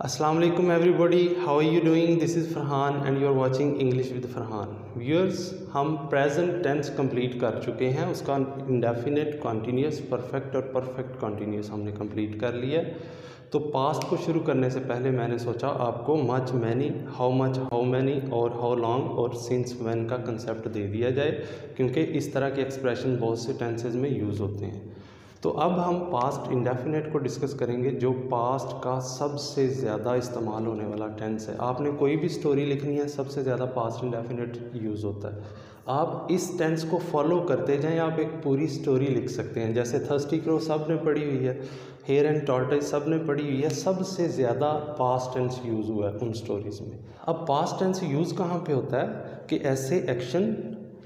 Assalamu alaikum everybody, how are you doing? This is Farhan and you are watching English with Farhan. Viewers, हम present tense complete कर चुके हैं, उसका indefinite, continuous, perfect और perfect continuous हमने complete कर लिया। तो पास्ट को शुरू करने से पहले मैंने सोचा आपको मच, मैनी, हाउ मैनी और हाउ लॉन्ग और सिंस व्हेन का कंसेप्ट दे दिया जाए, क्योंकि इस तरह के एक्सप्रेशन बहुत से टेंसेज में यूज़ होते हैं। तो अब हम पास्ट इंडेफिनेट को डिस्कस करेंगे, जो पास्ट का सबसे ज़्यादा इस्तेमाल होने वाला टेंस है। आपने कोई भी स्टोरी लिखनी है, सबसे ज़्यादा पास्ट इंडेफिनेट यूज़ होता है। आप इस टेंस को फॉलो करते जाएं, आप एक पूरी स्टोरी लिख सकते हैं। जैसे थर्स्टी क्रो सब ने पढ़ी हुई है, हेयर एंड टॉर्टोइस सब ने पढ़ी हुई है, सबसे ज़्यादा पास्ट टेंस यूज़ हुआ है उन स्टोरीज़ में। अब पास्ट टेंस यूज़ कहाँ पे होता है कि ऐसे एक्शन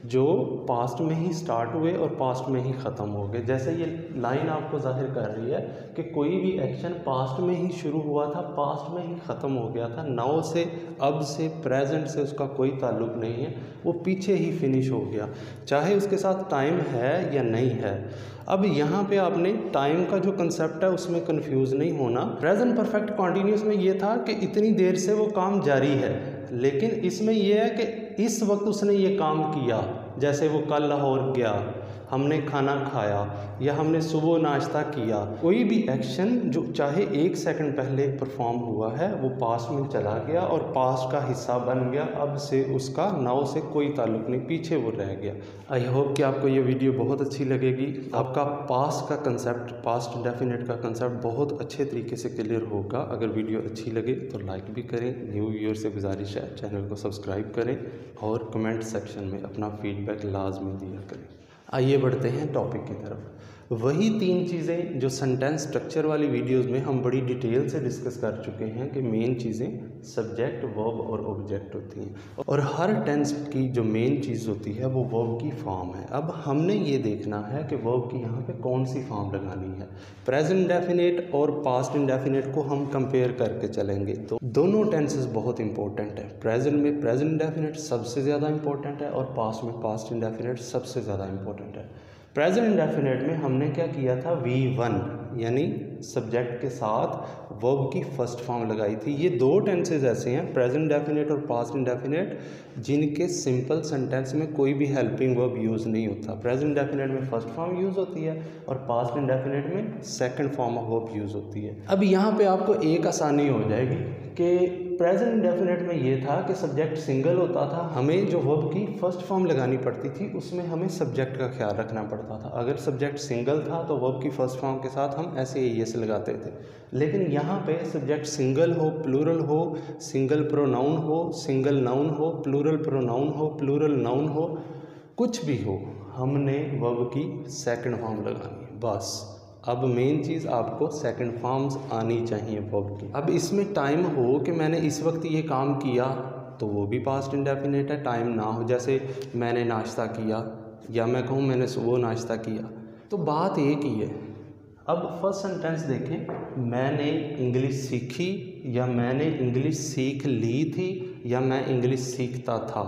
जो पास्ट में ही स्टार्ट हुए और पास्ट में ही ख़त्म हो गए। जैसे ये लाइन आपको जाहिर कर रही है कि कोई भी एक्शन पास्ट में ही शुरू हुआ था, पास्ट में ही ख़त्म हो गया था। नाउ से, अब से, प्रेजेंट से उसका कोई ताल्लुक़ नहीं है, वो पीछे ही फिनिश हो गया, चाहे उसके साथ टाइम है या नहीं है। अब यहाँ पे आपने टाइम का जो कंसेप्ट है उसमें कंफ्यूज नहीं होना। प्रेजेंट परफेक्ट कॉन्टीन्यूस में ये था कि इतनी देर से वो काम जारी है, लेकिन इसमें यह है कि इस वक्त उसने ये काम किया। जैसे वो कल लाहौर गया, हमने खाना खाया, या हमने सुबह नाश्ता किया। कोई भी एक्शन जो चाहे 1 सेकंड पहले परफॉर्म हुआ है, वो पास्ट में चला गया और पास्ट का हिस्सा बन गया। अब से उसका नाउ से कोई ताल्लुक़ नहीं, पीछे वो रह गया। आई होप कि आपको ये वीडियो बहुत अच्छी लगेगी। आपका पास्ट का कंसेप्ट, पास्ट डेफिनेट का कंसेप्ट बहुत अच्छे तरीके से क्लियर होगा। अगर वीडियो अच्छी लगे तो लाइक भी करें, न्यू व्यूअर से गुजारिश है चैनल को सब्सक्राइब करें और कमेंट सेक्शन में अपना फीडबैक लाजमी दिया करें। आइए बढ़ते हैं टॉपिक की तरफ। वही 3 चीज़ें जो सेंटेंस स्ट्रक्चर वाली वीडियोस में हम बड़ी डिटेल से डिस्कस कर चुके हैं कि मेन चीज़ें सब्जेक्ट, वर्ब और ऑब्जेक्ट होती हैं, और हर टेंस की जो मेन चीज़ होती है वो वर्ब की फॉर्म है। अब हमने ये देखना है कि वर्ब की यहाँ पे कौन सी फॉर्म लगानी है। प्रेजेंट इंडेफिनिट और पास्ट इंडेफिनिट को हम कंपेयर करके चलेंगे तो दोनों टेंसेस बहुत इंपॉर्टेंट है। प्रेजेंट में प्रेजेंट इंडेफिनिट सबसे ज़्यादा इंपॉर्टेंट है और पास्ट में पास्ट इंडेफिनिट सबसे ज़्यादा इंपॉर्टेंट है। प्रेजेंट इंडेफिनिट में हमने क्या किया था, V1 यानी सब्जेक्ट के साथ वर्ब की फर्स्ट फॉर्म लगाई थी। ये 2 टेंसेज ऐसे हैं, प्रेजेंट इंडेफिनिट और पास्ट इंडेफिनिट, जिनके सिंपल सेंटेंस में कोई भी हेल्पिंग वर्ब यूज़ नहीं होता। प्रेजेंट इंडेफिनिट में फर्स्ट फॉर्म यूज़ होती है और पास्ट इंडेफिनिट में second form of verb use होती है। अब यहाँ पे आपको एक आसानी हो जाएगी कि प्रेजेंट इंडेफिनिट में ये था कि सब्जेक्ट सिंगल होता था, हमें जो वर्ब की फर्स्ट फॉर्म लगानी पड़ती थी उसमें हमें सब्जेक्ट का ख्याल रखना पड़ता था। अगर सब्जेक्ट सिंगल था तो वर्ब की फर्स्ट फॉर्म के साथ हम ऐसे एस लगाते थे। लेकिन यहाँ पे सब्जेक्ट सिंगल हो, प्लूरल हो, सिंगल प्रोनाउन हो, सिंगल नाउन हो, प्लूरल प्रोनाउन हो, प्लूरल नाउन हो, कुछ भी हो, हमने वर्ब की सेकंड फॉर्म लगानी है बस। अब मेन चीज़ आपको सेकंड फॉर्म्स आनी चाहिए वर्ब की। अब इसमें टाइम हो कि मैंने इस वक्त ये काम किया तो वो भी पास्ट इंडेफिनिट है। टाइम ना हो, जैसे मैंने नाश्ता किया या मैं कहूँ मैंने सुबह नाश्ता किया, तो बात एक ही है। अब फर्स्ट सेंटेंस देखें, मैंने इंग्लिश सीखी या मैंने इंग्लिश सीख ली थी या मैं इंग्लिश सीखता था,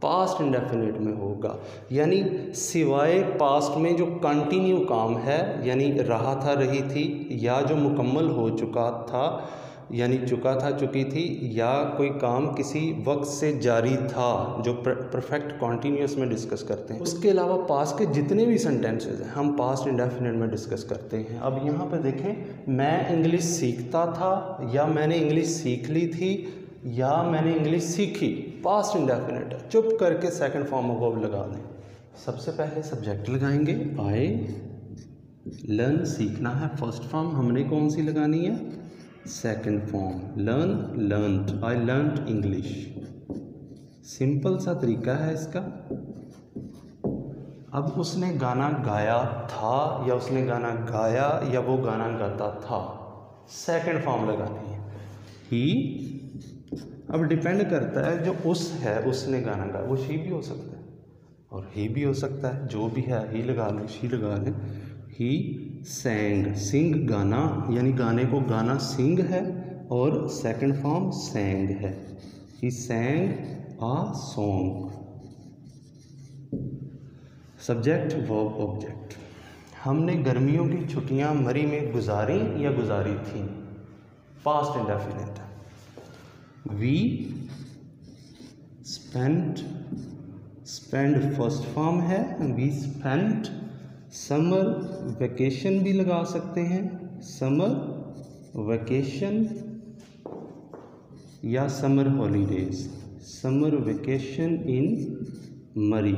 पास्ट इंडेफिनिट में होगा। यानी सिवाय पास्ट में जो कंटिन्यू काम है, यानी रहा था, रही थी, या जो मुकम्मल हो चुका था यानी चुका था, चुकी थी, या कोई काम किसी वक्त से जारी था, जो परफेक्ट कॉन्टीन्यूस में डिस्कस करते हैं। उसके अलावा पास्ट के जितने भी सेंटेंसेस हैं हम पास्ट इंडेफिनिट में डिस्कस करते हैं। अब यहाँ पे देखें, मैं इंग्लिश सीखता था या मैंने इंग्लिश सीख ली थी या मैंने इंग्लिश सीखी, पास्ट इंडेफिनिट है। चुप करके सेकंड फॉर्म ऑफ वर्ब लगा दें। सबसे पहले सब्जेक्ट लगाएंगे, आई लर्न, सीखना है, फर्स्ट फॉर्म हमने कौन सी लगानी है, second form, learn, learned, I learned English. Simple सा तरीका है इसका। अब उसने गाना गाया था या उसने गाना गाया या वो गाना गाता था, सेकंड फॉर्म लगानी है, ही। अब डिपेंड करता है, जो उस है उसने गाना गाया, वो शी भी हो सकता है और ही भी हो सकता है, जो भी है, ही लगा लें, शी लगा लें। ही सैंग, सिंग गाना, यानी गाने को गाना सिंग है और सेकंड फॉर्म सैंग है, he sang a song. Subject, verb, object. हमने गर्मियों की छुट्टियां मरी में गुजारी या गुजारी थी, पास्ट इंडेफिनिट है। वी स्पेंड फर्स्ट फॉर्म है, वी स्पेंट। समर वेकेशन भी लगा सकते हैं, समर वेकेशन या समर हॉलीडेज, समर वेकेशन इन मरी।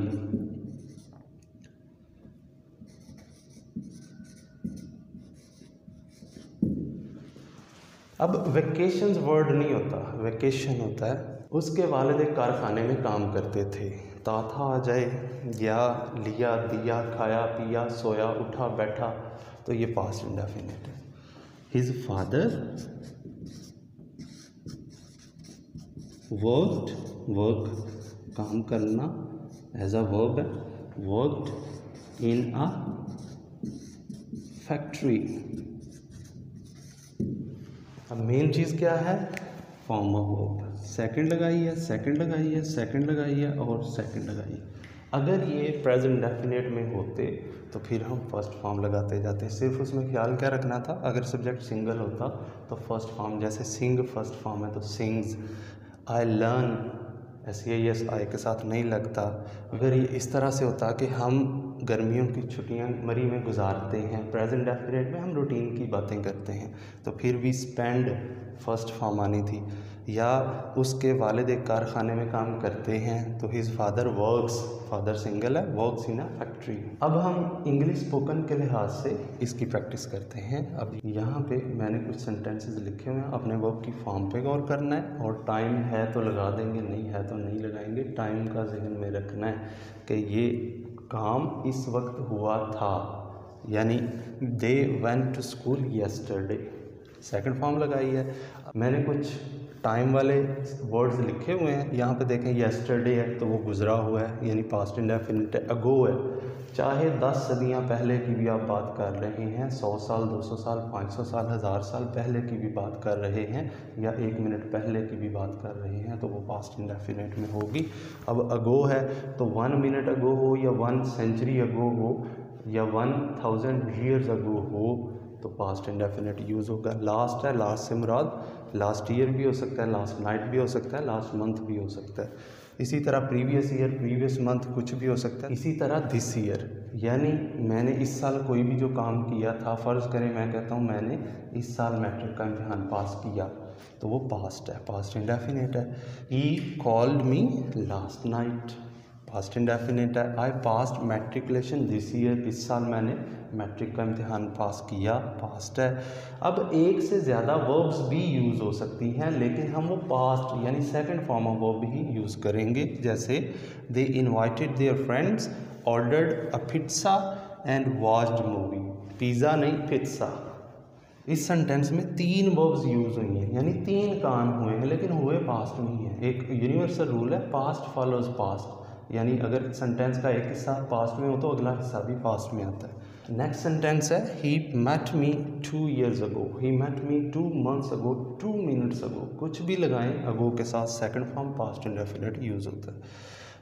अब वेकेशंस वर्ड नहीं होता, वेकेशन होता है। उसके वालिद एक कारखाने में काम करते थे, ताथा आ जाए, गया, लिया, दिया, खाया, पिया, सोया, उठा, बैठा, तो ये पास्ट इंडेफिनिट है। हिज फादर वर्कड, वर्क काम करना एज अ वर्ब है, वर्कड इन अ फैक्ट्री। अब मेन चीज़ क्या है, फॉर्म ऑफ वर्ब। सेकंड लगाई है, सेकंड लगाई है, सेकंड लगाई है और सेकंड लगाई है। अगर ये प्रेजेंट डेफिनेट में होते तो फिर हम फर्स्ट फॉर्म लगाते जाते। सिर्फ उसमें ख्याल क्या रखना था, अगर सब्जेक्ट सिंगल होता तो फर्स्ट फॉर्म, जैसे सिंग फर्स्ट फॉर्म है तो सिंग्स। आई लर्न SAES-I के साथ नहीं लगता। अगर ये इस तरह से होता कि हम गर्मियों की छुट्टियां मरी में गुजारते हैं, प्रेजेंट डेफिनेट में हम रूटीन की बातें करते हैं, तो फिर भी स्पेंड फर्स्ट फॉर्म आनी थी। या उसके वालिद एक कारखाने में काम करते हैं तो his father works, father single है, वर्क्स इन अ फैक्ट्री। अब हम इंग्लिश स्पोकन के लिहाज से इसकी प्रैक्टिस करते हैं। अब यहाँ पे मैंने कुछ सेंटेंसेस लिखे हुए हैं, अपने वर्ब की फॉर्म पे गौर करना है और टाइम है तो लगा देंगे, नहीं है तो नहीं लगाएंगे। टाइम का जहन में रखना है कि ये काम इस वक्त हुआ था, यानी they went to school yesterday, second form लगाई है। मैंने कुछ टाइम वाले वर्ड्स लिखे हुए हैं, यहाँ पे देखें येस्टरडे है तो वो गुजरा हुआ है, यानी पास्ट इंडेफिनिट है। अगो है, चाहे 10 सदियाँ पहले की भी आप बात कर रहे हैं, 100 साल, 200 साल, 500 साल, 1000 साल पहले की भी बात कर रहे हैं, या 1 मिनट पहले की भी बात कर रहे हैं, तो वो पास्ट इंडेफिनिट में होगी। अब अगो है तो 1 मिनट अगो हो या 1 सेंचुरी अगो हो या 1000 ईयर्स अगो हो तो पास्ट इंडेफिनिट यूज़ होगा। लास्ट है, लास्ट से मुराद लास्ट ईयर भी हो सकता है, लास्ट नाइट भी हो सकता है, लास्ट मंथ भी हो सकता है। इसी तरह प्रीवियस ईयर, प्रीवियस मंथ कुछ भी हो सकता है। इसी तरह दिस ईयर, यानी मैंने इस साल कोई भी जो काम किया था, फ़र्ज़ करें मैं कहता हूँ मैंने इस साल मैट्रिक का इम्तिहान पास किया, तो वो पास्ट है, पास्ट इंडेफिनिट है। He called me last night, past indefinite है। आई पास्ट मैट्रिकुलेशन दिस ईयर, इस साल मैंने मैट्रिक का इम्तिहान पास किया, पास्ट है। अब एक से ज़्यादा वर्ब्स भी यूज़ हो सकती हैं, लेकिन हम वो पास्ट यानी second form of verb he use करेंगे। जैसे दे invited their friends, ordered a pizza and watched movie. Pizza नहीं, पिज़्ज़ा। इस सेंटेंस में 3 वर्ब्स यूज़ हुई हैं, यानी 3 काम हुए हैं, लेकिन हुए पास्ट में ही हैं। एक यूनिवर्सल रूल है, पास्ट फॉलोज पास्ट, यानी अगर सेंटेंस का एक हिस्सा पास्ट में हो तो अगला हिस्सा भी पास्ट में आता है। नेक्स्ट सेंटेंस है he met me 2 years ago, he met me 2 months ago, 2 minutes ago। कुछ भी लगाएं अगो के साथ, second form past indefinite use होता है।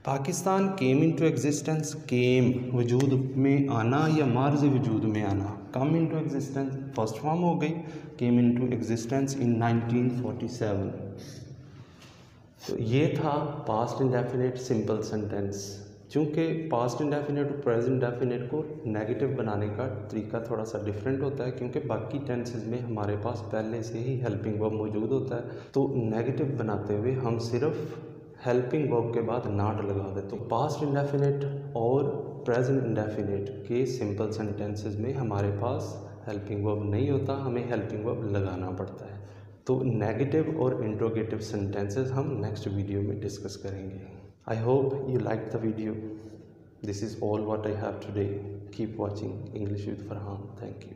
पाकिस्तान केम इनटू एग्जिस्टेंस, केम वजूद में आना या मार्ज वजूद में आना, come into existence first form हो गई, केम इनटू एग्जिस्टेंस इन 1947। तो ये था पास्ट इंडेफिनिट सिंपल सेंटेंस। चूँकि पास्ट इंडेफिनिट और प्रेजेंट इंडेफिनिट को नेगेटिव बनाने का तरीका थोड़ा सा डिफरेंट होता है, क्योंकि बाकी टेंसेस में हमारे पास पहले से ही हेल्पिंग वर्ब मौजूद होता है, तो नेगेटिव बनाते हुए हम सिर्फ हेल्पिंग वर्ब के बाद नॉट लगा देते। तो पास्ट इंडेफिनिट और प्रेजेंट इंडेफिनिट के सिंपल सेंटेंसेस में हमारे पास हेल्पिंग वर्ब नहीं होता, हमें हेल्पिंग वर्ब लगाना पड़ता है। तो नेगेटिव और इंट्रोगेटिव सेंटेंसेस हम नेक्स्ट वीडियो में डिस्कस करेंगे। I hope you like the video. This is all what I have today. Keep watching English with Farhan. Thank you.